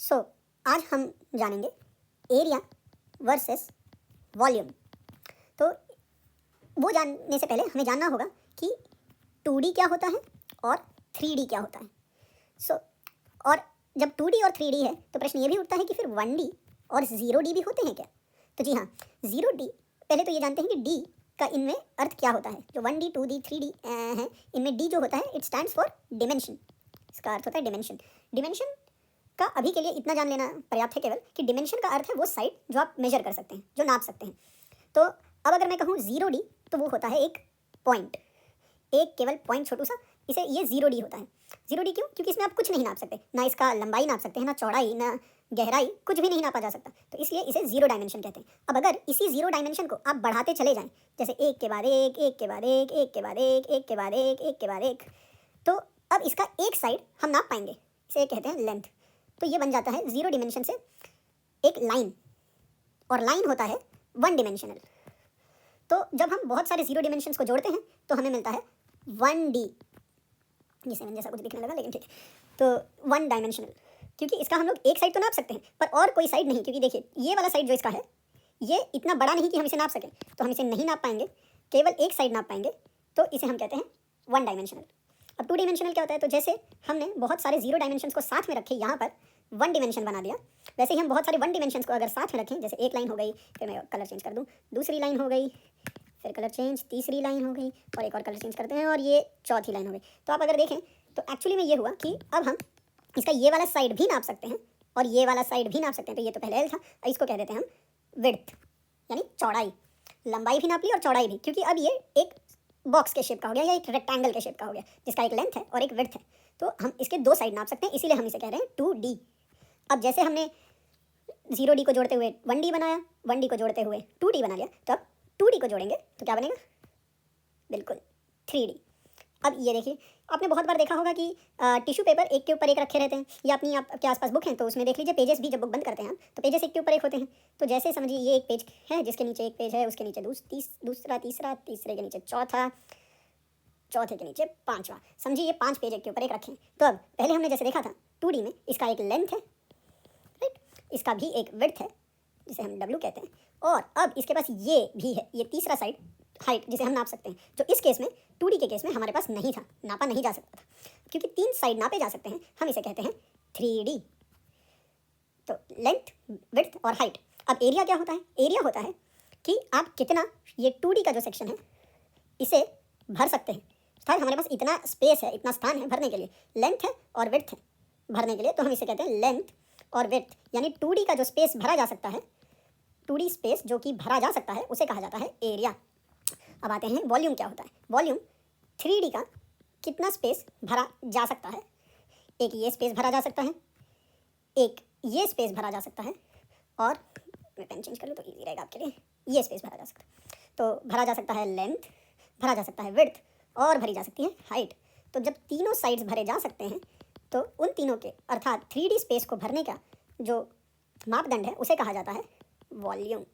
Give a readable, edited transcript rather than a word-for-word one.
सो आज हम जानेंगे एरिया वर्सेस वॉल्यूम। तो वो जानने से पहले हमें जानना होगा कि 2D क्या होता है और 3D क्या होता है। और जब 2D और 3D है तो प्रश्न ये भी उठता है कि फिर 1D और 0D भी होते हैं क्या। तो जी हाँ, 0D पहले तो ये जानते हैं कि D का इनमें अर्थ क्या होता है। जो 1D 2D 3D है, इनमें D जो होता है इट स्टैंड्स फॉर डिमेंशन। इसका अर्थ होता है डिमेंशन। डिमेंशन का अभी के लिए इतना जान लेना पर्याप्त है केवल कि डिमेंशन का अर्थ है वो साइड जो आप मेजर कर सकते हैं, जो नाप सकते हैं। तो अब अगर मैं कहूँ 0D तो वो होता है एक पॉइंट, एक केवल पॉइंट छोटू सा, इसे ये 0D होता है। 0D क्यों? क्योंकि इसमें आप कुछ नहीं नाप सकते, ना इसका लंबाई नाप सकते हैं, ना चौड़ाई, ना गहराई, कुछ भी नहीं नापा जा सकता। तो इसलिए इसे 0 डायमेंशन कहते हैं। अब अगर इसी 0 डायमेंशन को आप बढ़ाते चले जाएं, जैसे एक के बाद एक, एक के बाद एक, एक के बाद एक, एक के बाद एक, एक के बाद एक, तो अब इसका एक साइड हम नाप पाएंगे, इसे कहते हैं लेंथ। तो ये बन जाता है 0 डिमेंशन से एक लाइन, और लाइन होता है 1 डिमेंशनल। तो जब हम बहुत सारे 0 डिमेंशंस को जोड़ते हैं तो हमें मिलता है 1D, जिसे मैंने जैसा कुछ दिखने लगा लेकिन ठीक है। तो 1 डायमेंशनल, क्योंकि इसका हम लोग एक साइड तो नाप सकते हैं पर और कोई साइड नहीं, क्योंकि देखिए ये वाला साइड जो इसका है ये इतना बड़ा नहीं कि हम इसे नाप सकें, तो हम इसे नहीं नाप पाएंगे, केवल एक साइड नाप पाएंगे। तो इसे हम कहते हैं 1 डायमेंशनल। अब 2 डायमेंशनल क्या होता है? तो जैसे हमने बहुत सारे 0 डायमेंशंस को साथ में रखे, यहाँ पर 1 डिमेंशन बना दिया, वैसे ही हम बहुत सारे 1 डिमेंशंस को अगर साथ में रखें, जैसे एक लाइन हो गई, फिर मैं कलर चेंज कर दूँ, दूसरी लाइन हो गई, फिर कलर चेंज, तीसरी लाइन हो गई, और एक और कलर चेंज करते हैं, और ये चौथी लाइन हो गई। तो आप अगर देखें तो एक्चुअली में ये हुआ कि अब हम इसका ये वाला साइड भी नाप सकते हैं और ये वाला साइड भी नाप सकते हैं। तो ये तो पहले एल था, इसको कह देते हैं हम विड्थ, यानी चौड़ाई। लंबाई भी नाप ली और चौड़ाई भी, क्योंकि अब ये एक बॉक्स के शेप का हो गया या एक रेक्टेंगल के शेप का हो गया, जिसका एक लेंथ है और एक विड्थ है। तो हम इसके दो साइड नाप सकते हैं, इसीलिए हम इसे कह रहे हैं 2D। अब जैसे हमने 0D को जोड़ते हुए 1D बनाया, 1D को जोड़ते हुए 2D बना लिया, तो अब 2D को जोड़ेंगे तो क्या बनेगा? बिल्कुल 3D। अब ये देखिए, आपने बहुत बार देखा होगा कि टिश्यू पेपर एक के ऊपर एक रखे रहते हैं, या अपनी आपके आसपास बुक हैं तो उसमें देख लीजिए पेजेस भी, जब बुक बंद करते हैं हम तो पेजेस एक के ऊपर एक होते हैं। तो जैसे समझिए ये एक पेज है जिसके नीचे एक पेज है, उसके नीचे दूसरा, तीसरा, तीसरे के नीचे चौथा, चौथे के नीचे पांचवा, समझिए ये 5 पेज एक के ऊपर एक रखें। तो अब पहले हमने जैसे देखा था 2D में इसका एक लेंथ है, राइट, इसका भी एक विड्थ है जिसे हम W कहते हैं, और अब इसके पास ये भी है, ये तीसरा साइड हाइट जिसे हम नाप सकते हैं, जो इस केस में 2D के केस में हमारे पास नहीं था, नापा नहीं जा सकता था। क्योंकि 3 साइड नापे जा सकते हैं, हम इसे कहते हैं 3D। तो लेंथ, विड्थ और हाइट। अब एरिया क्या होता है? एरिया होता है कि आप कितना ये 2D का जो सेक्शन है इसे भर सकते हैं। शायद हमारे पास इतना स्पेस है, इतना स्थान है भरने के लिए, लेंथ है और विड्थ है भरने के लिए, तो हम इसे कहते हैं लेंथ और विड्थ। यानी 2D का जो स्पेस भरा जा सकता है, 2D स्पेस जो कि भरा जा सकता है, उसे कहा जाता है एरिया। अब आते हैं वॉल्यूम क्या होता है। वॉल्यूम 3D का कितना स्पेस भरा जा सकता है। एक ये स्पेस भरा जा सकता है, एक ये स्पेस भरा जा सकता है, और मैं पेन चेंज कर लूँ तो इजी रहेगा आपके लिए, ये स्पेस भरा जा सकता है। तो भरा जा सकता है लेंथ, भरा जा सकता है विड्थ, और भरी जा सकती है हाइट। तो जब तीनों साइड्स भरे जा सकते हैं तो उन तीनों के अर्थात 3D स्पेस को भरने का जो मापदंड है उसे कहा जाता है वॉल्यूम।